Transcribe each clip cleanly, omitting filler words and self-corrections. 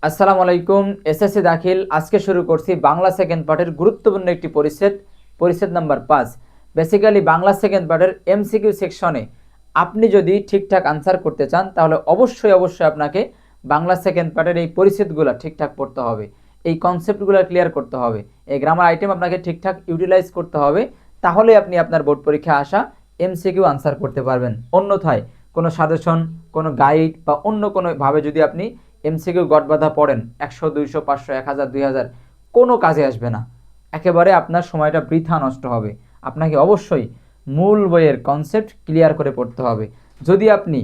আসসালামু আলাইকুম। এসএসসি দাখিল আজকে শুরু করছি বাংলা সেকেন্ড পার্টের গুরুত্বপূর্ণ একটি পরিচ্ছেদ নাম্বার 5। বেসিক্যালি বাংলা সেকেন্ড পার্টের এমসিকিউ সেকশনে আপনি যদি ঠিকঠাক আনসার করতে চান তাহলে অবশ্যই আপনাকে বাংলা সেকেন্ড পার্টের এই পরিচ্ছেদগুলো ঠিকঠাক পড়তে হবে, এই কনসেপ্টগুলো ক্লিয়ার করতে হবে, এই গ্রামার আইটেম আপনাকে ঠিকঠাক ইউটিলাইজ করতে হবে। তাহলে আপনি আপনার বোর্ড পরীক্ষা আসা এমসিকিউ আনসার করতে পারবেন। অন্যথায় কোনো সাজেশন, কোনো গাইড বা অন্য কোনোভাবে যদি আপনি এমসিকিউ গটবাধা পড়েন 100, 200, 500, 1000, 2000 কোনো কাজে আসবে না। একেবারে আপনার সময়টা বৃথা নষ্ট হবে। আপনাকে অবশ্যই মূল বইয়ের কনসেপ্ট ক্লিয়ার করে পড়তে হবে। যদি আপনি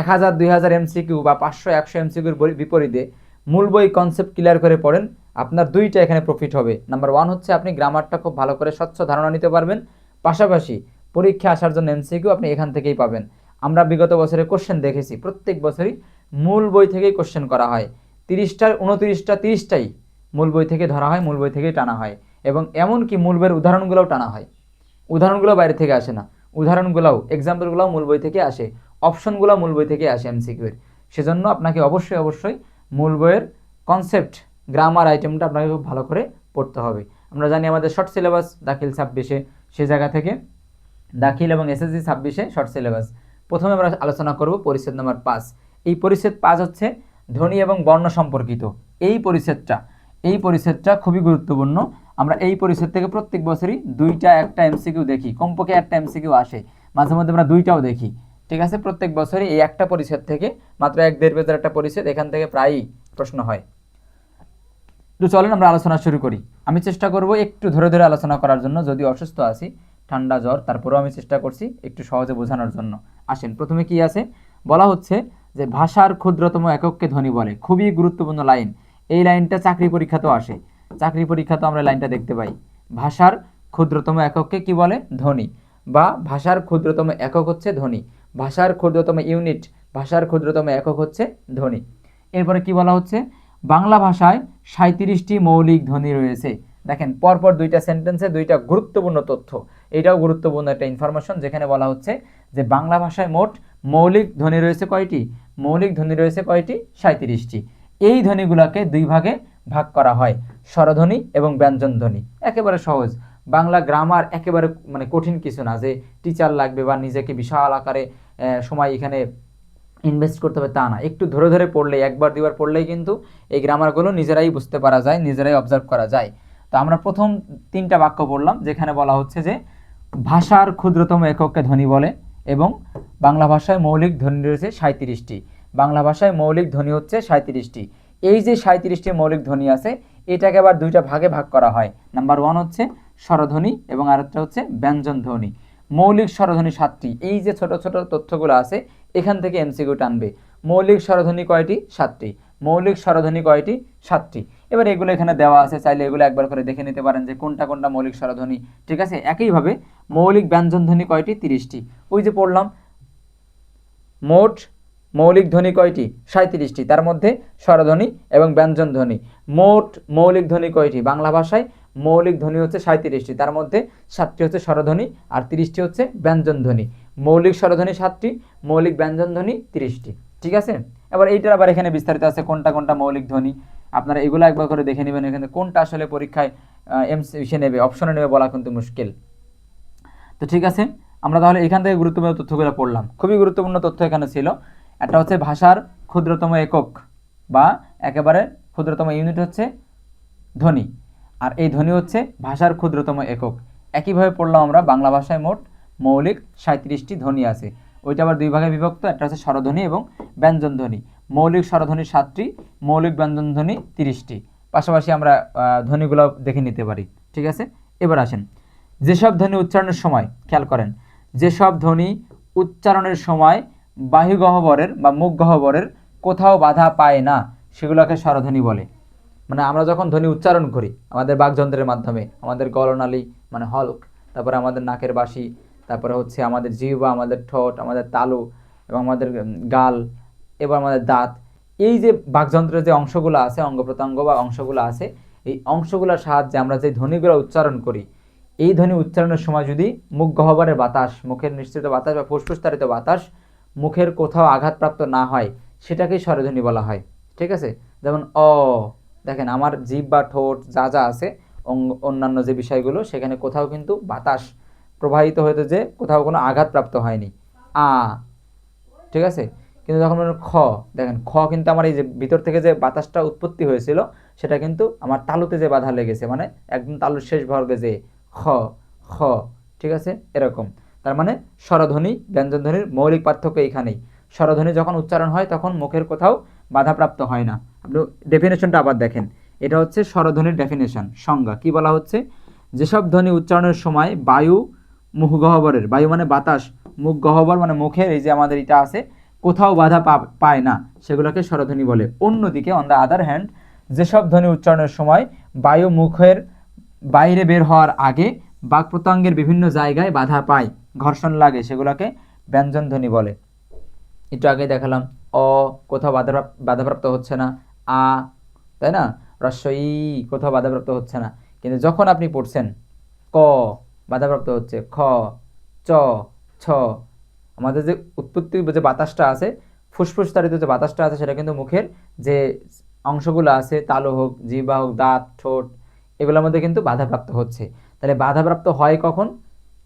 1000, 2000 এমসিকিউ বা 500, 100 এমসিকিউর বিপরীতে মূল বই কনসেপ্ট ক্লিয়ার করে পড়েন, আপনার দুইটা এখানে প্রফিট হবে। নাম্বার 1 হচ্ছে আপনি গ্রামারটা খুব ভালো করে স্বচ্ছ ধারণা নিতে পারবেন, পাশাপাশি পরীক্ষা আসার জন্য এমসিকিউ আপনি এখান থেকেই পাবেন। আমরা বিগত বছরে কোশ্চেন দেখেছি, প্রত্যেক বছরই মূল বই থেকেই কোশ্চেন করা হয়। 30টার 29টা 30টাই মূল বই থেকে ধরা হয়, মূল বই থেকেই টানা হয়, এবং এমনকি মূল বইয়ের উদাহরণগুলোও টানা হয়। উদাহরণগুলো বাইরে থেকে আসে না, উদাহরণগুলোও এক্সাম্পলগুলোও মূল বই থেকে আসে, অপশনগুলো মূল বই থেকে আসে এমসিকিউর। সেজন্য আপনাকে অবশ্যই মূল বইয়ের কনসেপ্ট, গ্রামার আইটেমটা আপনাকে খুব ভালো করে পড়তে হবে। আমরা জানি আমাদের শর্ট সিলেবাস দাখিল 26-এ, সে জায়গা থেকে দাখিল এবং এসএসসি 26-এ শর্ট সিলেবাস। প্রথমে আমরা আলোচনা করব পরিচ্ছেদ নাম্বার 5। এই পরিচ্ছেদ 5 হচ্ছে ধ্বনি এবং বর্ণ সম্পর্কিত। এই পরিচ্ছেদটা খুবই গুরুত্বপূর্ণ। আমরা এই পরিচ্ছেদ থেকে প্রত্যেক বছরই একটা এমসিকিউ দেখি, কমপক্ষে একটা এমসিকিউ আসে, মাঝে মধ্যে আমরা দুইটাও দেখি। ঠিক আছে, প্রত্যেক বছরই এই একটা পরিচ্ছেদ থেকে, মাত্র 1-1.5 পেজের একটা পরিচ্ছেদ, এখান থেকে প্রায়ই প্রশ্ন হয়। তো চলেন আমরা আলোচনা শুরু করি। আমি চেষ্টা করব একটু ধরে ধরে আলোচনা করার জন্য, যদি অসুস্থ আছি, ঠান্ডা জ্বর, তারপরেও আমি চেষ্টা করছি একটু সহজে বোঝানোর জন্য। আসেন, প্রথমে কি আছে বলা হচ্ছে যে ভাষার ক্ষুদ্রতম একককে ধ্বনি বলে। খুবই গুরুত্বপূর্ণ লাইন। এই লাইনটা চাকরি পরীক্ষাতেও আসে, চাকরি পরীক্ষাতেও আমরা লাইনটা দেখতে পাই। ভাষার ক্ষুদ্রতম একককে কি বলে? ধ্বনি। বা ভাষার ক্ষুদ্রতম একক হচ্ছে ধ্বনি, ভাষার ক্ষুদ্রতম ইউনিট, ভাষার ক্ষুদ্রতম একক হচ্ছে ধ্বনি। এরপরে কি বলা হচ্ছে? বাংলা ভাষায় 37টি মৌলিক ধ্বনি রয়েছে। দেখেন, পরপর দুইটা সেন্টেন্সে দুইটা গুরুত্বপূর্ণ তথ্য। এটাও গুরুত্বপূর্ণ একটা ইনফরমেশন, যেখানে বলা হচ্ছে যে বাংলা ভাষায় মোট মৌলিক ধ্বনি রয়েছে কয়টি? মৌলিক ধ্বনি রয়েছে কয়টি? 37টি। এই ধ্বনিগুলোকে দুই ভাগে ভাগ করা হয়, স্বরধ্বনি এবং ব্যঞ্জন ধ্বনি। একেবারে সহজ। বাংলা গ্রামার একেবারে কঠিন কিছু না যে টিচার লাগবে বা নিজেকে বিশাল আকারে সময় এখানে ইনভেস্ট করতে হবে তা না। একটু ধরে ধরে পড়লেই, একবার দুইবার পড়লেই কিন্তু এই গ্রামারগুলো নিজেরাই বুঝতে পারা যায়, নিজেরাই অবজার্ভ করা যায়। তো আমরা প্রথম 3টা বাক্য পড়লাম, যেখানে বলা হচ্ছে যে ভাষার ক্ষুদ্রতম একককে ধ্বনি বলে এবং বাংলা ভাষায় মৌলিক ধ্বনি রয়েছে 37টি। বাংলা ভাষায় মৌলিক ধ্বনি হচ্ছে 37টি। এই যে 37টি মৌলিক ধ্বনি আছে, এটাকে আবার দুইটা ভাগে ভাগ করা হয়। নাম্বার 1 হচ্ছে স্বরধ্বনি এবং আরেকটা হচ্ছে ব্যঞ্জন ধ্বনি। মৌলিক স্বরধ্বনি 7টি। এই যে ছোট ছোট তথ্যগুলো আছে, এখান থেকে এমসিকিউ টানবে। মৌলিক স্বরধ্বনি কয়টি? 7টি। মৌলিক স্বরধ্বনি কয়টি? 7টি। এবার এগুলো এখানে দেওয়া আছে, চাইলে এগুলো একবার করে দেখে নিতে পারেন যে কোনটা কোনটা মৌলিক স্বরধ্বনি। ঠিক আছে, একইভাবে মৌলিক ব্যঞ্জন ধ্বনি কয়টি? 30টি। ওই যে পড়লাম, মোট মৌলিক ধ্বনি কয়টি? 37টি। তার মধ্যে স্বরধ্বনি এবং ব্যঞ্জন ধ্বনি। মোট মৌলিক ধ্বনি কয়টি? বাংলা ভাষায় মৌলিক ধ্বনি হচ্ছে 37টি, তার মধ্যে 7টি হচ্ছে স্বরধ্বনি আর 30টি হচ্ছে ব্যঞ্জন ধ্বনি। মৌলিক স্বরধ্বনি 7টি, মৌলিক ব্যঞ্জন ধ্বনি 30টি। ঠিক আছে, এবার এইটার আবার এখানে বিস্তারিত আছে কোনটা কোনটা মৌলিক ধ্বনি। আপনারা এগুলো একবার করে দেখে নেবেন। এখানে কোনটা আসলে পরীক্ষায় এমসি নেবে, অপশনে নেবে বলা কিন্তু মুশকিল। তো ঠিক আছে, আমরা তাহলে এখান থেকে গুরুত্বপূর্ণ তথ্যগুলো পড়লাম। খুবই গুরুত্বপূর্ণ তথ্য এখানে ছিল। একটা হচ্ছে ভাষার ক্ষুদ্রতম একক বা একেবারে ক্ষুদ্রতম ইউনিট হচ্ছে ধ্বনি, আর এই ধ্বনি হচ্ছে ভাষার ক্ষুদ্রতম একক। একইভাবে পড়লাম আমরা বাংলা ভাষায় মোট মৌলিক 37টি ধ্বনি আছে। ওইটা আবার দুই ভাগে বিভক্ত, একটা হচ্ছে স্বরধ্বনি এবং ব্যঞ্জন ধ্বনি। মৌলিক স্বরধ্বনি 7টি, মৌলিক ব্যঞ্জন ধ্বনি 30টি। পাশাপাশি আমরা ধ্বনিগুলো দেখে নিতে পারি। ঠিক আছে, এবার আসেন যেসব ধ্বনি উচ্চারণের সময়, খেয়াল করেন, যেসব ধ্বনি উচ্চারণের সময় বাহু গহ্বরের বা মুখ গহ্বরের কোথাও বাধা পায় না, সেগুলোকে স্বরধ্বনি বলে। আমরা যখন ধ্বনি উচ্চারণ করি আমাদের বাকযন্ত্রের মাধ্যমে, আমাদের গলনালী হলক, তারপরে আমাদের নাকের বাসি, তারপরে হচ্ছে আমাদের জিহ্বা, আমাদের ঠোঁট, আমাদের তালু এবং আমাদের গাল, এবার আমাদের দাঁত, এই যে বাকযন্ত্রের যে অংশগুলো আছে, অঙ্গ প্রত্যঙ্গ বা অংশগুলো আছে, এই অংশগুলোর সাহায্যে আমরা যে ধ্বনিগুলো উচ্চারণ করি, এই ধ্বনি উচ্চারণের সময় যদি মুখ গহ্বরের বাতাস, মুখের নিঃসৃত বাতাস বা ফুসফুসতাড়িত বাতাস মুখের কোথাও আঘাতপ্রাপ্ত না হয়, সেটাকেই স্বরধ্বনি বলা হয়। ঠিক আছে, যেমন অ, দেখেন আমার জিভ বা ঠোঁট যা যা আছে অন্যান্য যে বিষয়গুলো সেখানে কোথাও কিন্তু বাতাস প্রবাহিত হতে যে কোথাও কোনো আঘাতপ্রাপ্ত হয়নি। আ, ঠিক আছে। কিন্তু যখন বললাম খ, দেখেন খ কিন্তু আমার এই যে ভিতর থেকে যে বাতাসটা উৎপত্তি হয়েছিল সেটা কিন্তু আমার তালুতে যে বাধা লেগেছে, মানে একদম তালুর শেষ বর্গে যে খ, খ, ঠিক আছে, এরকম। তার মানে স্বরধ্বনি ব্যঞ্জনধ্বনির মৌলিক পার্থক্য এইখানেই। স্বরধ্বনি যখন উচ্চারণ হয় তখন মুখের কোথাও বাধাপ্রাপ্ত হয় না। আপনি ডেফিনেশনটা আবার দেখেন, এটা হচ্ছে স্বরধ্বনির ডেফিনেশন, সংজ্ঞা কি বলা হচ্ছে, যেসব ধ্বনি উচ্চারণের সময় বায়ু মুখ গহ্বরের, বায়ু মানে বাতাস, মুখ গহ্বর মানে মুখের এই যে আমাদের এটা আছে, কোথাও বাধা পায় না সেগুলোকে স্বরধ্বনি বলে। অন্যদিকে অন দ্য আদার হ্যান্ড, যেসব ধ্বনি উচ্চারণের সময় বায়ু মুখের বাইরে বের হওয়ার আগে বাক প্রত্যঙ্গের বিভিন্ন জায়গায় বাধা পায়, ঘর্ষণ লাগে, সেগুলোকে ব্যঞ্জন ধ্বনি বলে। একটু আগে দেখালাম অ কোথাও বাধাপ্রাপ্ত হচ্ছে না, আ, তাই না, হ্রস্ব ই কোথাও বাধাপ্রাপ্ত হচ্ছে না। কিন্তু যখন আপনি পড়ছেন ক বাধাপ্রাপ্ত হচ্ছে, খ, চ, ছ, আমাদের যে উৎপত্তি যে বাতাসটা আছে, ফুসফুস তাড়িত যে বাতাসটা আছে সেটা কিন্তু মুখের যে অংশগুলো আছে, তালু হোক, জিহ্বা হোক, দাঁত, ঠোঁট, এগুলোর মধ্যে কিন্তু বাধাপ্রাপ্ত হচ্ছে। তাহলে বাধাপ্রাপ্ত হয় কখন,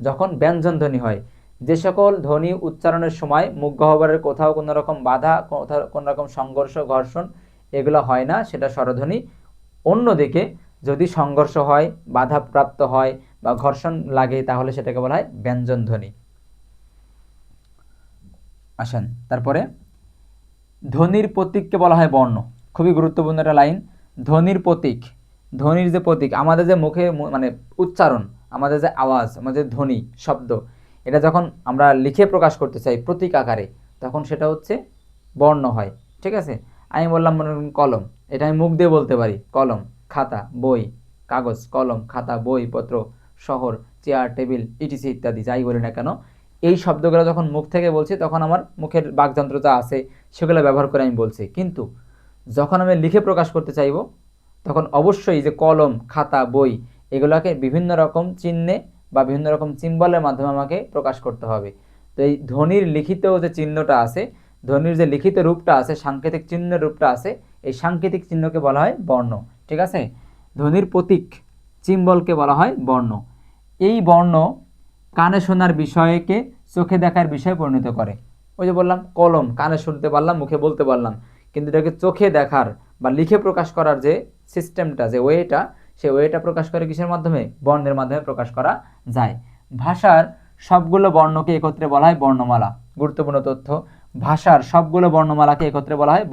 যখন ব্যঞ্জন ধ্বনি হয়। যে সকল ধ্বনি উচ্চারণের সময় মুখ গহ্বরের কোথাও কোনো রকম বাধা, কোথাও কোনো রকম সংঘর্ষ, ঘর্ষণ এগুলো হয় না, সেটা স্বরধ্বনি। অন্যদিকে যদি সংঘর্ষ হয়, বাধাপ্রাপ্ত হয় বা ঘর্ষণ লাগে তাহলে সেটাকে বলা হয় ব্যঞ্জন ধ্বনি। আসেন তারপরে, ধ্বনির প্রতীককে বলা হয় বর্ণ। খুবই গুরুত্বপূর্ণ একটা লাইন, ধ্বনির প্রতীক। ধ্বনির যে প্রতীক, আমাদের যে মুখে মানে উচ্চারণ, আমাদের যে আওয়াজ, আমাদের ধ্বনি শব্দ, এটা যখন আমরা লিখে প্রকাশ করতে চাই প্রতীক আকারে, তখন সেটা হচ্ছে বর্ণ হয়। ঠিক আছে, আমি বললাম মনে করুন কলম, এটা আমি মুখ দিয়ে বলতে পারি, কলম, খাতা, বই, কাগজ, কলম, খাতা, বই, পত্র, শহর, চেয়ার, টেবিল, ইটিসি ইত্যাদি যাই বলি না কেন, এই শব্দগুলো যখন মুখ থেকে বলছি তখন আমার মুখের বাকযন্ত্র যা আছে সেগুলো ব্যবহার করে আমি বলছি। কিন্তু যখন আমি লিখে প্রকাশ করতে চাইব তখন অবশ্যই যে কলম, খাতা, বই এগুলোকে বিভিন্ন রকম চিহ্নে বা বিভিন্ন রকম সিম্বলের মাধ্যমে আমাকে প্রকাশ করতে হবে। তো এই ধ্বনির লিখিত যে চিহ্নটা আছে, ধ্বনির যে লিখিত রূপটা আছে, সাংকেতিক চিহ্নের রূপটা আছে, এই সাংকেতিক চিহ্নকে বলা হয় বর্ণ। ঠিক আছে, ধ্বনির প্রতীক সিম্বলকে বলা হয় বর্ণ। এই বর্ণ কানে শোনার বিষয়কে চোখে দেখার বিষয়ে পরিণত করে। ওই যে বললাম কলম কানে শুনতে পারলাম, মুখে বলতে পারলাম, কিন্তু এটাকে চোখে দেখার বা লিখে প্রকাশ করার যে সিস্টেমটা, যে ওয়েটা, সেই ওয়েটা প্রকাশ করে কিসের মাধ্যমে, বর্ণের মাধ্যমে প্রকাশ করা যায়। ভাষার সবগুলো বর্ণকে একত্রে বলা হয় বর্ণমালা। গুরুত্বপূর্ণ তথ্য, ভাষার সবগুলো বর্ণমালাকে একত্রে বলা হয়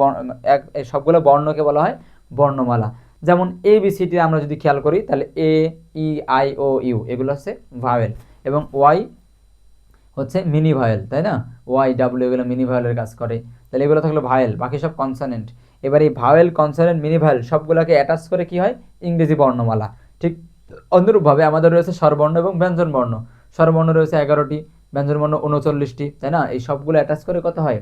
সবগুলো বর্ণকে বলা হয় বর্ণমালা। যেমন এ বি সি টি আমরা যদি খেয়াল করি তাহলে এ, ই, আই, ও, ইউ এগুলো হচ্ছে ভাওয়েল, এবং ওয়াই হচ্ছে মিনি ভায়েল, তাই না, ওয়াই, ডাব্লিউ এগুলো মিনি ভায়েলের কাজ করে। তাহলে এগুলো থাকলো ভায়েল, বাকি সব কনসোনেন্ট। এবার এই ভাওয়েল, কনসোনেন্ট, মিনি ভায়েল সবগুলোকে অ্যাটাচ করে কি হয়, ইংরেজি বর্ণমালা। ঠিক অনুরূপভাবে আমাদের রয়েছে স্বরবর্ণ এবং ব্যঞ্জন বর্ণ। স্বরবর্ণ রয়েছে 11টি, ব্যঞ্জন বর্ণ 39টি, তাই না, এই সবগুলো অ্যাটাচ করে কত হয়,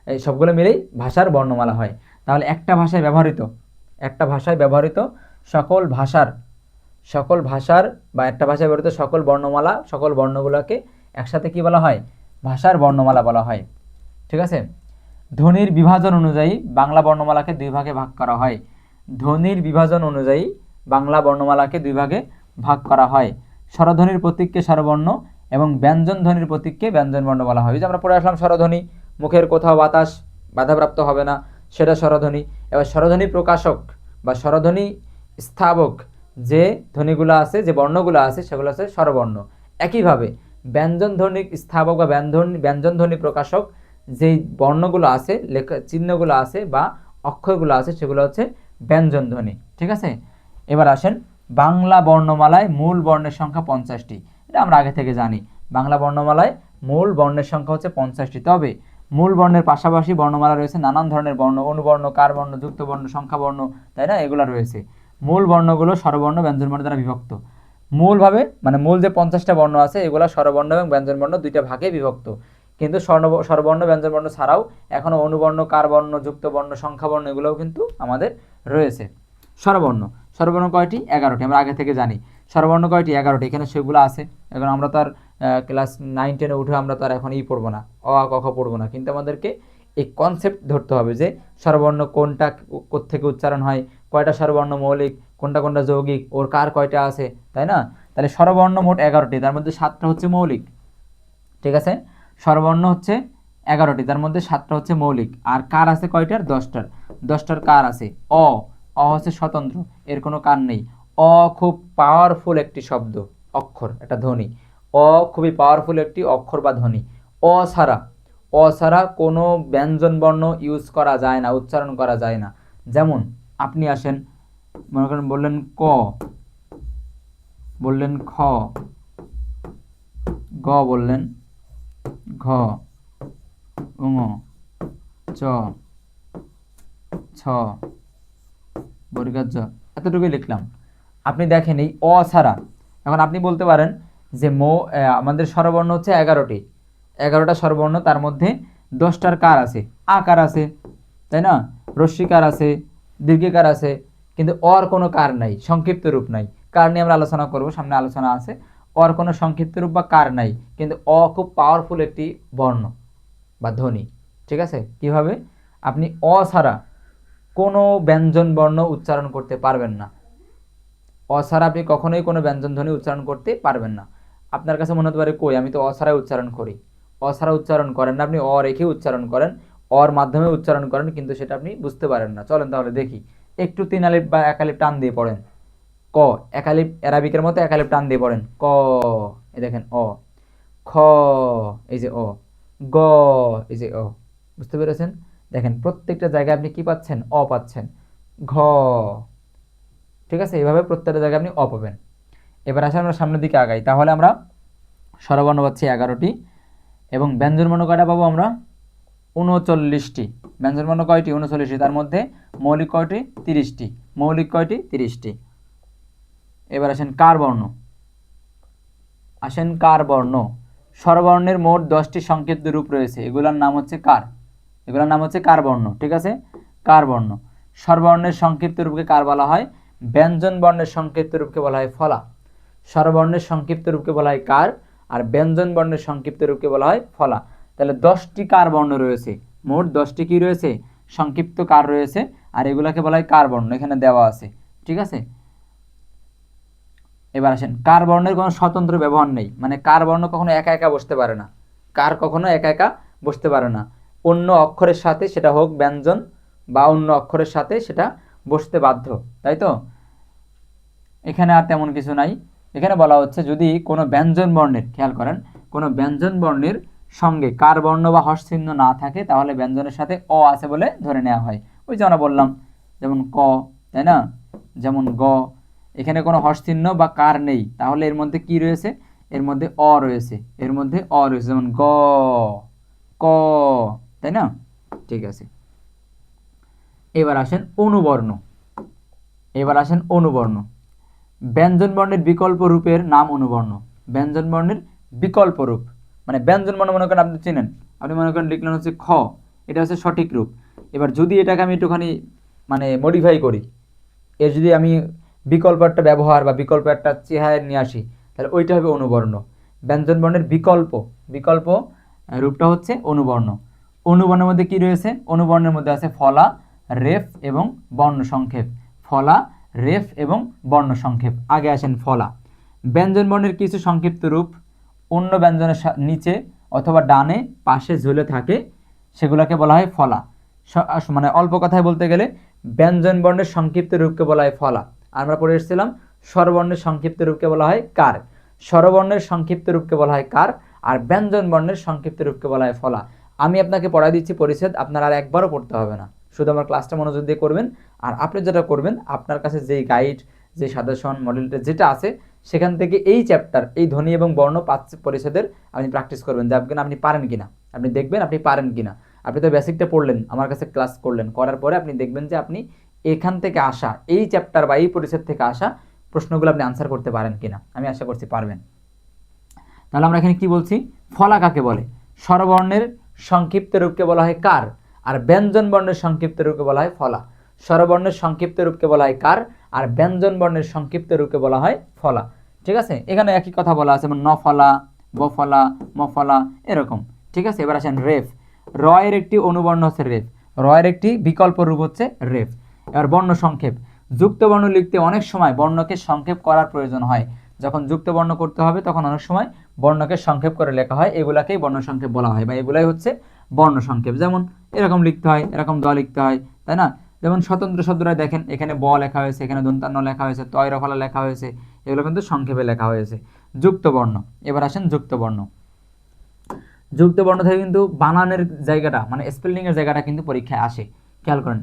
এই সবগুলো মিলেই ভাষার বর্ণমালা হয়। তাহলে একটা ভাষায় ব্যবহৃত সকল ভাষার বা একটা ভাষায় ব্যবহৃত সকল বর্ণমালা, সকল বর্ণগুলোকে একসাথে কি বলা হয়, ভাষার বর্ণমালা বলা হয়। ঠিক আছে, ধ্বনির বিভাজন অনুযায়ী বাংলা বর্ণমালাকে দুই ভাগে ভাগ করা হয়। ধ্বনির বিভাজন অনুযায়ী বাংলা বর্ণমালাকে দুই ভাগে ভাগ করা হয়। স্বরধ্বনির প্রতীককে স্বরবর্ণ এবং ব্যঞ্জন ধ্বনির প্রতীককে ব্যঞ্জন বর্ণ বলা হয়। যে আমরা পড়ে আসলাম স্বরধ্বনি, মুখের কোথাও বাতাস বাধাপ্রাপ্ত হবে না, সেটা স্বরধ্বনি। এবার স্বরধ্বনি প্রকাশক বা স্বরধ্বনি স্থাবক যে ধ্বনিগুলো আছে, যে বর্ণগুলো আছে সেগুলো আছে স্বরবর্ণ। একইভাবে ব্যঞ্জন ধ্বনি স্থাবক বা ব্যঞ্জন ধ্বনি প্রকাশক যেই বর্ণগুলো আছে, লেখা চিহ্নগুলো আছে বা অক্ষরগুলো আছে সেগুলো হচ্ছে ব্যঞ্জন ধ্বনি। ঠিক আছে, এবার আসেন, বাংলা বর্ণমালায় মূল বর্ণের সংখ্যা 50টি। এটা আমরা আগে থেকে জানি, বাংলা বর্ণমালায় মূল বর্ণের সংখ্যা হচ্ছে 50টি। তবে মূল বর্ণের পাশাপাশি বর্ণমালা রয়েছে নানান ধরনের বর্ণ, অনুবর্ণ, কার বর্ণ, যুক্ত বর্ণ, সংখ্যা বর্ণ, তাই না, এগুলো রয়েছে। মূল বর্ণগুলো স্বরবর্ণ, ব্যঞ্জন বর্ণ দ্বারা বিভক্ত। মূলভাবে মানে মূল যে 50টা বর্ণ আছে এগুলো স্বরবর্ণ এবং ব্যঞ্জন বর্ণ দুইটা ভাগে বিভক্ত। কিন্তু স্বরবর্ণ, ব্যঞ্জন বর্ণ ছাড়াও এখনও অনুবর্ণ, কার বর্ণ, যুক্ত বর্ণ, সংখ্যা বর্ণ এগুলোও কিন্তু আমাদের রয়েছে। স্বরবর্ণ কয়টি, 11টি, আমরা আগে থেকে জানি। স্বরবর্ণ কয়টি, 11টি, এখানে সেগুলো আছে। এখন আমরা তো আর ক্লাস 9-10 উঠে আমরা তো আর এখন পড়বো না, অ আ ক খ পড়বো না, কিন্তু আমাদেরকে এই কনসেপ্ট ধরতে হবে যে স্বরবর্ণ কোনটা কোত্থেকে উচ্চারণ হয়, কয়টা স্বরবর্ণ মৌলিক, কোনটা কোনটা যৌগিক, ওর কার কয়টা আছে, তাই না? তাহলে স্বরবর্ণ মোট 11টি, তার মধ্যে 7টা হচ্ছে মৌলিক। ঠিক আছে, স্বরবর্ণ হচ্ছে 11টি, তার মধ্যে 7টা হচ্ছে মৌলিক। আর কার আছে কয়টার? 10টার। 10টার কার আছে। অ অ হচ্ছে স্বতন্ত্র, এর কোনো কার নেই। অ খুব পাওয়ারফুল একটি শব্দ, অক্ষর, একটা ধ্বনি। অ খুবই পাওয়ারফুল একটি অক্ষর বা ধ্বনি। অ ছাড়া কোনো ব্যঞ্জন বর্ণ ইউজ করা যায় না, উচ্চারণ করা যায় না। যেমন আপনি আসেন, মনে করেন বললেন ক, বললেন খ, গ বললেন, ঘ, ঙ, চ, ছ, বর্গীয় জ, এতটুকুই লিখলাম। আপনি দেখেন এই অ ছাড়া, এখন আপনি বলতে পারেন যে আমাদের স্বরবর্ণ হচ্ছে 11টি, 11টা স্বরবর্ণ, তার মধ্যে 10টার কার আছে, আকার আছে, তাই না? রস্যিকার আছে, দীর্ঘিকার আছে, কিন্তু অর কোনো কার নাই, সংক্ষিপ্ত রূপ নাই। কার নিয়ে আমরা আলোচনা করব, সামনে আলোচনা আছে। অর কোনো সংক্ষিপ্ত রূপ বা কার নাই, কিন্তু অ খুব পাওয়ারফুল একটি বর্ণ বা ধ্বনি। ঠিক আছে, কিভাবে? আপনি অ ছাড়া কোনো ব্যঞ্জন বর্ণ উচ্চারণ করতে পারবেন না। অ ছাড়া আপনি কখনোই কোনো ব্যঞ্জন ধ্বনি উচ্চারণ করতে পারবেন না। আপনার কাছে মনে হতে পারে কই, আমি তো অ ছাড়াই উচ্চারণ করি। অ ছাড়া উচ্চারণ করেন না, আপনি অ রেখে উচ্চারণ করেন, অর মাধ্যমে উচ্চারণ করেন, কিন্তু সেটা আপনি বুঝতে পারেন না। চলেন তাহলে দেখি, একটু 3 আলিফ বা 1 আলিফ টান দিয়ে পড়েন। ক, 1 আলিফ অ্যারাবিকের মতো 1 আলিফ টান দিয়ে পড়েন। ক, এই দেখেন অ। খ, এই যে অ। গ, এই যে অ। বুঝতে পেরেছেন? দেখেন প্রত্যেকটা জায়গায় আপনি কি পাচ্ছেন? অ পাচ্ছেন। ঘ, ঠিক আছে, এইভাবে প্রত্যেকটা জায়গায় আপনি অ পাবেন। এবার আসলে আমরা সামনের দিকে আগাই, তাহলে আমরা স্বরবর্ণ পাচ্ছি 11টি এবং ব্যঞ্জনবর্ণ কয়টা পাবো আমরা? 39টি। ব্যঞ্জনবর্ণ কয়টি? 39টি, তার মধ্যে মৌলিক কয়টি? 30টি। মৌলিক কয়টি? 30টি। এবার আসেন কার বর্ণ। কার বর্ণ। স্বরবর্ণের মোট 10টি সংক্ষিপ্ত রূপ রয়েছে, এগুলোর নাম হচ্ছে কার। এগুলোর নাম হচ্ছে কার বর্ণ। ঠিক আছে, কার বর্ণ। স্বরবর্ণের সংক্ষিপ্ত রূপকে কার বলা হয়? ব্যঞ্জন বর্ণের সংক্ষিপ্ত রূপকে বলা হয় ফলা। স্বরবর্ণের সংক্ষিপ্ত রূপকে বলা হয় কার, আর ব্যঞ্জন বর্ণের সংক্ষিপ্ত রূপকে বলা হয় ফলা। তাহলে 10টি কার বর্ণ রয়েছে, মোট 10টি কি রয়েছে? সংক্ষিপ্ত কার রয়েছে, আর এগুলাকে বলা হয় কার বর্ণ, এখানে দেওয়া আছে। ঠিক আছে, এবার আসেন, কার বর্ণের কোনো স্বতন্ত্র ব্যবহার নেই, মানে কার বর্ণ কখনো একা একা বসতে পারে না। কার কখনো একা একা বসতে পারে না, অন্য অক্ষরের সাথে, সেটা হোক ব্যঞ্জন বা অন্য অক্ষরের সাথে সেটা বসতে বাধ্য, তাই তো? এখানে আর তেমন কিছু নাই। এখানে বলা হচ্ছে যদি কোনো ব্যঞ্জন বর্ণের, খেয়াল করেন, কোনো ব্যঞ্জন বর্ণের সঙ্গে কার বর্ণ বা হর্ষ চিহ্ন না থাকে, তাহলে ব্যঞ্জনের সাথে অ আছে বলে ধরে নেওয়া হয়। ওই যে আমরা বললাম, যেমন ক, তাই না? যেমন গ, এখানে কোনো হর্ষ চিহ্ন বা কার নেই, তাহলে এর মধ্যে কি রয়েছে? এর মধ্যে অ রয়েছে, এর মধ্যে অ রয়েছে, যেমন গ, ক, তাই না? ঠিক আছে, এবার আসেন অনুবর্ণ। এবার আসেন অনুবর্ণ। ব্যঞ্জন বর্ণের বিকল্প রূপের নাম অনুবর্ণ। ব্যঞ্জন বর্ণের বিকল্প রূপ, মানে ব্যঞ্জন বর্ণ মনে করেন আপনি চিনেন, আপনি মনে করেন লিখলেন হচ্ছে খ, এটা হচ্ছে সঠিক রূপ। এবার যদি এটাকে আমি একটুখানি মানে মডিফাই করি, এর যদি আমি বিকল্প একটা ব্যবহার বা বিকল্প একটা চেহারা নিয়ে আসি, তাহলে ওইটা হবে অনুবর্ণ। ব্যঞ্জন বর্ণের বিকল্প বিকল্প রূপটা হচ্ছে অনুবর্ণ। অনুবর্ণের মধ্যে কি রয়েছে? অনুবর্ণের মধ্যে আছে ফলা, রেফ এবং বর্ণ সংক্ষেপ। ফলা, রেফ এবং বর্ণ সংক্ষেপ। আগে আসেন ফলা। ব্যঞ্জন বর্ণের কিছু সংক্ষিপ্ত রূপ অন্য ব্যঞ্জনের নিচে অথবা ডানে পাশে ঝুলে থাকে, সেগুলোকে বলা হয় ফলা। মানে অল্প কথায় বলতে গেলে ব্যঞ্জন বর্ণের সংক্ষিপ্ত রূপকে বলা হয় ফলা। আমরা পড়ে এসেছিলাম স্বরবর্ণের সংক্ষিপ্ত রূপকে বলা হয় কার, স্বরবর্ণের সংক্ষিপ্ত রূপকে বলা হয় কার, আর ব্যঞ্জন বর্ণের সংক্ষিপ্ত রূপকে বলা হয় ফলা। আমি আপনাকে পড়াই দিচ্ছি পরিচ্ছেদ, আপনার আর একবারও পড়তে হবে না, শুধু আমার ক্লাসটা মনোযোগ দিয়ে করবেন। আর আপনি যেটা করবেন, আপনার কাছে যেই গাইড, যে সাজেশন মডেলটা যেটা আছে, সেখান থেকে এই চ্যাপ্টার, এই ধ্বনি এবং বর্ণ 5 পরিচ্ছেদের আপনি প্র্যাকটিস করবেন, দেখবেন আপনি পারেন কিনা, আপনি দেখবেন আপনি পারেন কিনা। আপনি তো বেসিকটা পড়লেন, আমার কাছে ক্লাস করলেন, করার পরে আপনি দেখবেন যে আপনি এখান থেকে আসা, এই চ্যাপ্টার বা এই পরিচ্ছেদ থেকে আসা প্রশ্নগুলো আপনি আনসার করতে পারেন কিনা। আমি আশা করছি পারবেন। তাহলে আমরা এখানে কি বলছি? ফলা কাকে বলে? স্বরবর্ণের সংক্ষিপ্ত রূপকে বলা হয় কার, আর ব্যঞ্জন বর্ণের সংক্ষিপ্ত রূপকে বলা হয় ফলা। স্বরবর্ণের সংক্ষিপ্ত রূপকে বলা হয় কার, আর ব্যঞ্জন বর্ণের সংক্ষিপ্ত রূপকে বলা হয় ফলা। ঠিক আছে, এখানে একই কথা বলা আছে, যেমন ন ফলা, ব ফলা, ম ফলা, এরকম। ঠিক আছে, এবার আসেন রেফ। র এর একটি অনুবর্ণ হচ্ছে রেফ, র এর একটি বিকল্প রূপ হচ্ছে রেফ। এবার বর্ণ সংক্ষেপ, যুক্ত বর্ণ লিখতে অনেক সময় বর্ণকে সংক্ষেপ করার প্রয়োজন হয়। যখন যুক্ত বর্ণ করতে হবে তখন অনেক সময় বর্ণকে সংক্ষেপ করে লেখা হয়, এগুলাকেই বর্ণ সংক্ষেপ বলা হয় বা এগুলাই হচ্ছে বর্ণ সংক্ষেপ। যেমন এরকম লিখতে হয়, এরকম দ লিখতে হয়, তাই না? যেমন স্বতন্ত্র শব্দটা দেখেন, এখানে ব লেখা হয়েছে, এখানে দন্তান্ন লেখা হয়েছে, তয় রফলা লেখা হয়েছে, এগুলো কিন্তু সংক্ষেপে লেখা হয়েছে। যুক্ত বর্ণ, এবার আসেন যুক্ত বর্ণ। যুক্ত বর্ণ থেকে কিন্তু বানানের জায়গাটা মানে স্পেলিং এর জায়গাটা কিন্তু পরীক্ষায় আসে। খেয়াল করেন,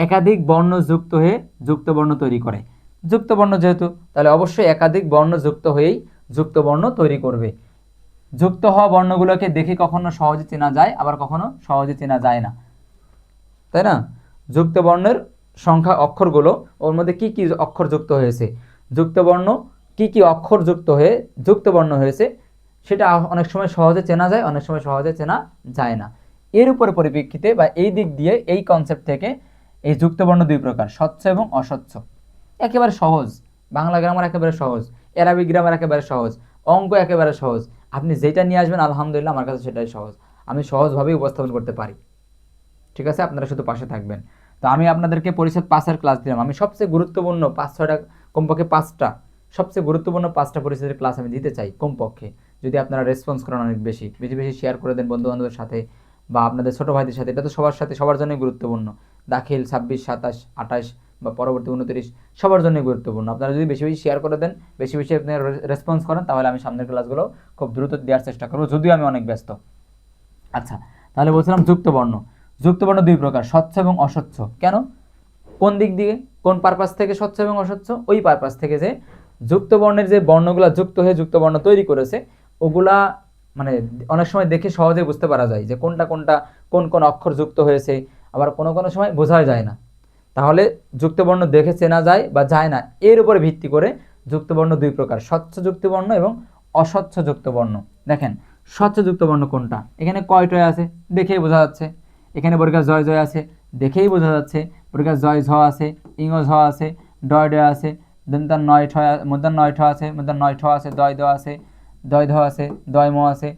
একাধিক বর্ণ যুক্ত হয়ে যুক্ত বর্ণ তৈরি করে। যুক্ত বর্ণ যেহেতু, তাহলে অবশ্যই একাধিক বর্ণ যুক্ত হয়েই যুক্ত বর্ণ তৈরি করবে। যুক্ত হওয়া বর্ণগুলোকে দেখে কখনো সহজে চেনা যায়, আবার কখনো সহজে চেনা যায় না, তাই না? যুক্ত বর্ণের সংখ্যা অক্ষরগুলো, ওর মধ্যে কি কি অক্ষর যুক্ত হয়েছে, যুক্ত বর্ণ কি কি অক্ষর যুক্ত হয়ে যুক্ত বর্ণ হয়েছে, সেটা অনেক সময় সহজে চেনা যায়, অনেক সময় সহজে চেনা যায় না। এর উপরে পরিপ্রেক্ষিতে বা এই দিক দিয়ে, এই কনসেপ্ট থেকে এই যুক্ত বর্ণ দুই প্রকার, স্বচ্ছ এবং অস্বচ্ছ। একেবারে সহজ, বাংলা গ্রামার একেবারে সহজ, অ্যারাবিক গ্রামার একেবারে সহজ, অঙ্ক একেবারে সহজ। আপনি যেটা নিয়ে আসবেন আলহামদুলিল্লাহ আমার কাছে সেটাই সহজ, আমি সহজভাবেই উপস্থাপন করতে পারি। ঠিক আছে, আপনারা শুধু পাশে থাকবেন। তো আমি আপনাদেরকে পরিচ্ছেদ 5-এর ক্লাস দিলাম। আমি সবচেয়ে গুরুত্বপূর্ণ 5-6টা, কমপক্ষে 5টা সবচেয়ে গুরুত্বপূর্ণ 5টা পরিচ্ছেদের ক্লাস আমি দিতে চাই কমপক্ষে, যদি আপনারা রেসপন্স করেন অনেক বেশি বেশি বেশি শেয়ার করে দেন বন্ধু বান্ধবের সাথে বা আপনাদের ছোটো ভাইদের সাথে। এটা তো সবার সাথে, সবার জন্যই গুরুত্বপূর্ণ। দাখিল 26, 27, 28 বা পরবর্তী 29 সবার জন্যই গুরুত্বপূর্ণ। আপনারা যদি বেশি বেশি শেয়ার করে দেন, বেশি বেশি আপনি রেসপন্স করেন, তাহলে আমি সামনের ক্লাসগুলো খুব দ্রুত দেওয়ার চেষ্টা করবো, যদিও আমি অনেক ব্যস্ত। আচ্ছা, তাহলে বলছিলাম যুক্ত বর্ণ। যুক্ত বর্ণ দুই প্রকার, স্বচ্ছ এবং অস্বচ্ছ। কেন, কোন দিক দিয়ে, কোন পারপাস থেকে স্বচ্ছ এবং অস্বচ্ছ? ওই পারপাস থেকে যে যুক্ত বর্ণের যে বর্ণগুলা যুক্ত হয়ে যুক্ত বর্ণ তৈরি করেছে, ওগুলা মানে অনেক সময় দেখে সহজে বুঝতে পারা যায় যে কোনটা কোনটা কোন কোন অক্ষর যুক্ত হয়েছে, আবার কোনো কোনো সময় বোঝা যায় না। তাহলে যুক্ত বর্ণ দেখে চেনা যায় বা যায় না, এর উপরে ভিত্তি করে যুক্ত বর্ণ দুই প্রকার, স্বচ্ছ যুক্ত বর্ণ এবং অস্বচ্ছ যুক্ত বর্ণ। দেখেন স্বচ্ছ যুক্ত বর্ণ কোনটা, এখানে কয় টয় আছে দেখেই বোঝা যাচ্ছে, এখানে বর্গা জয় জয় আছে দেখেই বোঝা যাচ্ছে, বর্গা জয় ঝ আছে, ইং ঝ আছে, ডয় ডয় আছে, দন্তান নয় ঠ, মূর্ধন্য নয় ঠ আছে, মূর্ধন্য নয় ঠ আছে, দয় দ আছে, দয় ধ আছে, দয় ম আছে,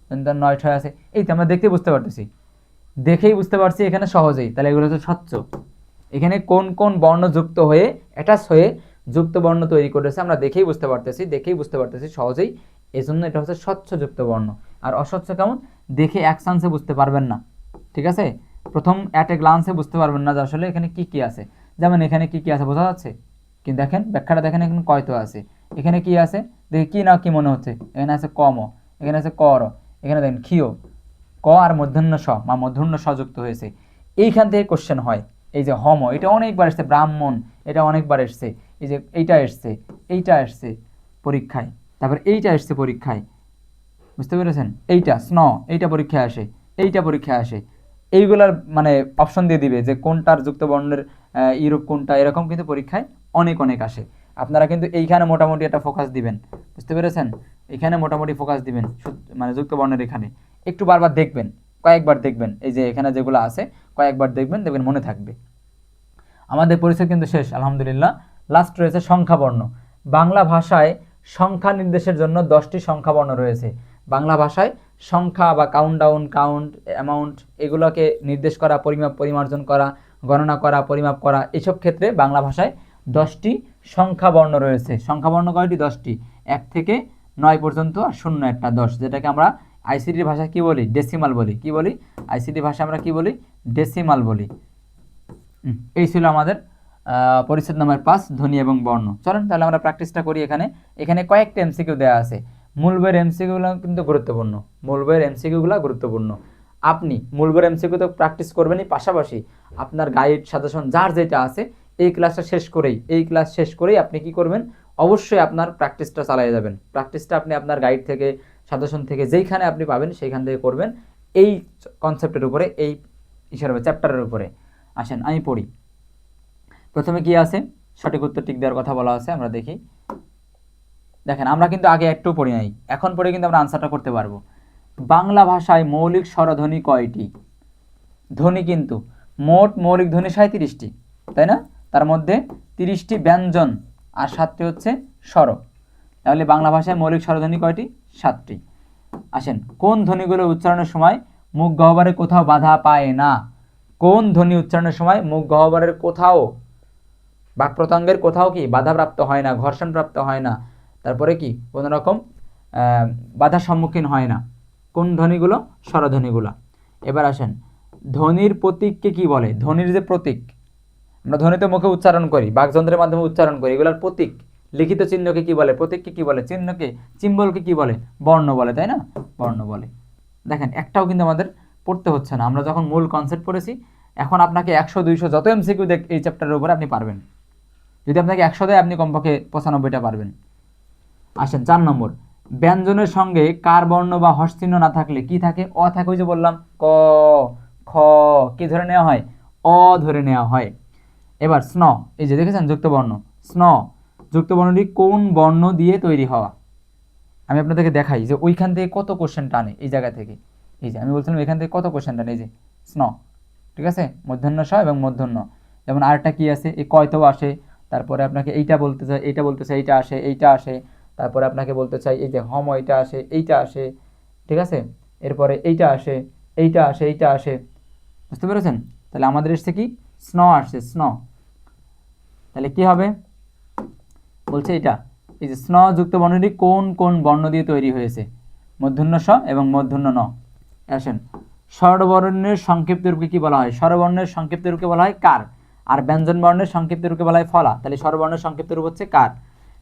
দন্তান নয় ঠ আছে। এই তো আমরা দেখতে বুঝতে পারতেছি, দেখেই বুঝতে পারছি এখানে সহজেই। তাহলে এগুলো হচ্ছে স্বচ্ছ। এখানে কোন কোন বর্ণ যুক্ত হয়ে অ্যাটাচ হয়ে যুক্ত বর্ণ তৈরি করেছে আমরা দেখেই বুঝতে পারতেছি সহজেই, এই জন্য এটা হচ্ছে স্বচ্ছ যুক্ত বর্ণ। আর অস্বচ্ছ কেমন, দেখে এক চান্সে বুঝতে পারবেন না, ঠিক আছে? প্রথম অ্যাট এ গ্লান্সে বুঝতে পারবেন না যে আসলে এখানে কি কি আছে। যেমন এখানে কি কি আছে বোঝা যাচ্ছে, কিন্তু দেখেন ব্যাখ্যাটা দেখেন, এখানে কয়তো আছে, এখানে কি আছে দেখে কি না কি মনে হচ্ছে, এখানে আছে কম, এখানে আছে কর, এখানে দেখেন ক্ষিয়, ক আর মূর্ধন্য স বা মূর্ধন্য স যুক্ত হয়েছে। এইখান থেকে কোশ্চেন হয়। এই যে হম, এটা অনেকবার এসছে, ব্রাহ্মণ এটা অনেকবার এসছে, এই যে এইটা এসছে, এইটা এসছে পরীক্ষায়, তারপর এইটা এসছে পরীক্ষায়, বুঝতে পেরেছেন? এইটা স্ন, এইটা পরীক্ষায় আসে, এইটা পরীক্ষায় আসে। এইগুলার মানে অপশন দিয়ে দিবে যে কোনটার যুক্ত বর্ণের ইউরোপ কোনটা, এরকম কিন্তু পরীক্ষায় অনেক অনেক আসে। আপনারা কিন্তু এইখানে মোটামুটি একটা ফোকাস দিবেন, বুঝতে পেরেছেন? এখানে মোটামুটি ফোকাস দিবেন, মানে যুক্ত বর্ণের এখানে একটু বারবার দেখবেন, কয়েকবার দেখবেন, এই যে এখানে যেগুলো আছে কয়েকবার দেখবেন, দেখবেন মনে থাকবে। আমাদের পরিচয় কিন্তু শেষ আলহামদুলিল্লাহ। লাস্ট রয়েছে সংখ্যাবর্ণ। বাংলা ভাষায় সংখ্যা নির্দেশের জন্য 10টি সংখ্যাবর্ণ রয়েছে। বাংলা ভাষায় সংখ্যা বা কাউন্টডাউন, কাউন্ট, অ্যামাউন্ট এগুলোকে নির্দেশ করা, পরিমাপ, পরিমার্জন করা, গণনা করা, পরিমাপ করা, এসব ক্ষেত্রে বাংলা ভাষায় 10টি সংখ্যাবর্ণ রয়েছে। সংখ্যাবর্ণ কয়টি? 10টি, 1 থেকে 9 পর্যন্ত, আর 0 একটা 10, যেটাকে আমরা আইসিটি ভাষায় কি বলি? ডেসিমাল বলি। কি বলি? আইসিটি ভাষায় আমরা কি বলি? ডেসিমাল বলি। এই ছিল আমাদের পরিচ্ছেদ নাম্বার 5, ধ্বনি এবং বর্ণ। চলেন তাহলে আমরা প্র্যাকটিসটা করি। এখানে কয়েকটা এমসিকিউ দেওয়া আছে। মূল বইয়ের এমসিকিউগুলো কিন্তু গুরুত্বপূর্ণ, মূল বইয়ের এমসিকিউগুলো গুরুত্বপূর্ণ। আপনি মূল বইয়ের এমসিকিউ তো প্র্যাকটিস করবেনই, পাশাপাশি আপনার গাইড, সাজেশন যার যেটা আছে, এই ক্লাস শেষ করেই আপনি কি করবেন? অবশ্যই আপনার প্র্যাকটিসটা চালিয়ে যাবেন। প্র্যাকটিসটা আপনি আপনার গাইড থেকে, সাজেশন থেকে যেইখানে আপনি পাবেন সেইখান থেকে করবেন, এই কনসেপ্টের উপরে, এই চ্যাপ্টারের উপরে। আসেন আমি পড়ি। প্রথমে কি আছে? সঠিক উত্তর টিক দেওয়ার কথা বলা আছে, আমরা দেখি। দেখেন আমরা কিন্তু আগে একটু পড়ি নাই, এখন পড়ে কিন্তু আমরা আনসারটা করতে পারবো। বাংলা ভাষায় মৌলিক স্বরধ্বনি কয়টি? ধ্বনি কিন্তু মোট মৌলিক ধ্বনি 37টি, তাই না? তার মধ্যে 30টি ব্যঞ্জন আর 7টি হচ্ছে স্বর। তাহলে বাংলা ভাষায় মৌলিক স্বরধ্বনি কয়টি? 7টি। আসেন, কোন ধ্বনিগুলো উচ্চারণের সময় মুখ গহ্বরে কোথাও বাধা পায় না। কোন ধ্বনি উচ্চারণের সময় মুখ গহ্বরের কোথাও, বাক প্রত্যঙ্গের কোথাও কি বাধাপ্রাপ্ত হয় না, ঘর্ষণপ্রাপ্ত হয় না, তারপরে কি কোনো রকম বাধার সম্মুখীন হয় না। কোন ধ্বনিগুলো? স্বরধ্বনিগুলো। এবার আসেন, ধ্বনির প্রতীককে কি বলে? ধ্বনির যে প্রতীক, আমরা ধ্বনিতে মুখে উচ্চারণ করি, বাকযন্ত্রের মাধ্যমে উচ্চারণ করি, এগুলোর প্রতীক, লিখিত চিহ্নকে কি বলে? প্রতীককে কি বলে? চিহ্নকে, সিম্বলকে কি বলে? বর্ণ বলে, তাই না? বর্ণ বলে। দেখেন একটাও কিন্তু আমাদের পড়তে হচ্ছে না, আমরা যখন মূল কনসেপ্ট পড়েছি। এখন আপনাকে 100 200 যত এমসিকিউ এই চ্যাপ্টারের উপরে আপনি পারবেন। যদি আপনাকে 100 দেয়, আপনি কমপক্ষে 95টা পারবেন। আসেন 4 নম্বর, ব্যঞ্জনের সঙ্গে কার বর্ণ বা হর্ষ চিহ্ন না থাকলে কি থাকে? অ থাকে। ওই যে বললাম, ক, খ, কি ধরে নেওয়া হয়? অ ধরে নেওয়া হয়। এবার স্ন, এই যে দেখেছেন যুক্ত বর্ণ, স্ন যুক্ত বর্ণটি কোন বর্ণ দিয়ে তৈরি হওয়া? আমি আপনাদেরকে দেখাই যে ওইখান থেকে কত কোশ্চেন টানে, এই জায়গা থেকে। এই যে আমি বলছিলাম এখান থেকে কত কোশ্চেন টানে, এই যে স্ন, ঠিক আছে, মূর্ধন্য স এবং মূর্ধন্য। যেমন আরেকটা কি আছে, এই কয়তেও আসে। তারপরে আপনাকে এইটা বলতে চাই, এইটা বলতে চাই, এইটা আসে, এইটা আসে। তারপরে আপনাকে বলতে চাই এই যে হম, এইটা আসে, এইটা আসে, ঠিক আছে। এরপরে এইটা আসে, এইটা আসে, এইটা আসে। বুঝতে পেরেছেন? তাহলে আমাদের এসছে কি? স্ন আসছে, স্ন। তাহলে কি হবে? বলছে এটা, এই যে স্ন যুক্ত বর্ণটি কোন কোন বর্ণ দিয়ে তৈরি হয়েছে? মূর্ধন্য স এবং মূর্ধন্য ন। আসেন, স্বরবর্ণের সংক্ষিপ্ত রূপকে কি বলা হয়? স্বরবর্ণের সংক্ষিপ্ত রূপকে বলা হয় কার, আর ব্যঞ্জন বর্ণের সংক্ষিপ্ত রূপকে বলা হয় ফলা। তাহলে স্বরবর্ণের সংক্ষিপ্ত রূপ হচ্ছে কার।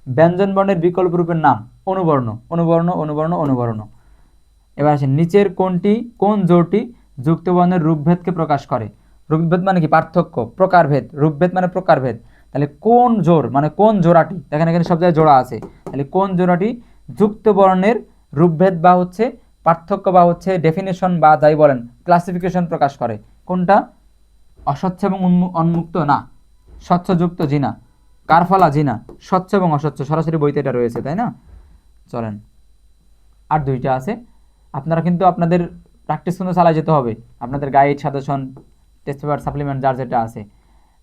ব্যঞ্জন বর্ণের বিকল্প রূপের নাম অনুবর্ণ, অনুবর্ণ, অনুবর্ণ, অনুবর্ণ। এবার আসেন, নিচের কোনটি, কোন জোড়টি যুক্ত বর্ণের রূপভেদকে প্রকাশ করে? রূপভেদ মানে কি? পার্থক্য, প্রকারভেদ। রূপভেদ মানে প্রকারভেদ। তাহলে কোন জোড় মানে কোন জোড়াটি? দেখেন এখানে সব জায়গায় জোড়া আছে। তাহলে কোন জোড়াটি যুক্ত বর্ণের রূপভেদ বা হচ্ছে পার্থক্য বা হচ্ছে ডেফিনেশন বা যাই বলেন ক্লাসিফিকেশন প্রকাশ করে? কোনটা? অস্বচ্ছ এবং উন্মুক্ত না, স্বচ্ছযুক্ত জি না, কারফলা জি না, স্বচ্ছ এবং অস্বচ্ছ সরাসরি বইতে এটা রয়েছে, তাই না? চলেন, আর দুইটা আছে। আপনারা কিন্তু আপনাদের প্র্যাকটিস কিন্তু চালাই যেতে হবে, আপনাদের guide, suggestion, test paper, supplement যার যেটা আছে।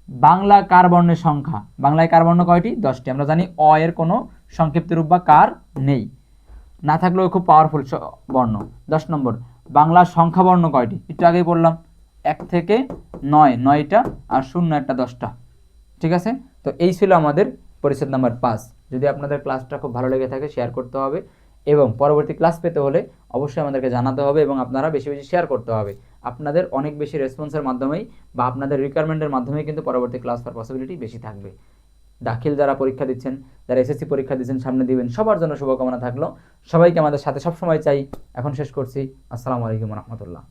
বাংলা কার বর্ণের সংখ্যা, বাংলায় কার বর্ণ কয়টি? 10টি। আমরা জানি অ এর কোনো সংক্ষিপ্ত রূপ বা কার নেই, না থাকলেও খুব পাওয়ারফুল বর্ণ। 10 নম্বর, বাংলার সংখ্যা বর্ণ কয়টি? একটু আগেই বললাম, 1 থেকে 9, 9টা, আর 0 একটা 10টা। ঠিক আছে? তো এই ছিল আমাদের পরিচ্ছেদ নাম্বার 5। যদি আপনাদের ক্লাসটা খুব ভালো লেগে থাকে, শেয়ার করতে হবে, এবং পরবর্তী ক্লাস পেতে হলে অবশ্যই আমাদেরকে জানাতে হবে এবং আপনারা বেশি বেশি শেয়ার করতে হবে। আপনাদের অনেক বেশি রেসপন্সের মাধ্যমেই বা আপনাদের রিকোয়ারমেন্টের মাধ্যমেই কিন্তু পরবর্তী ক্লাস পাওয়ার পসিবিলিটি বেশি থাকবে। দাখিল যারা পরীক্ষা দিচ্ছেন, যারা এসএসসি পরীক্ষা দিচ্ছেন, সামনে দিবেন, সবার জন্য শুভকামনা থাকলো। সবাইকে আমাদের সাথে সবসময় চাই। এখন শেষ করছি। আসসালামু আলাইকুম রহমতুল্লাহ।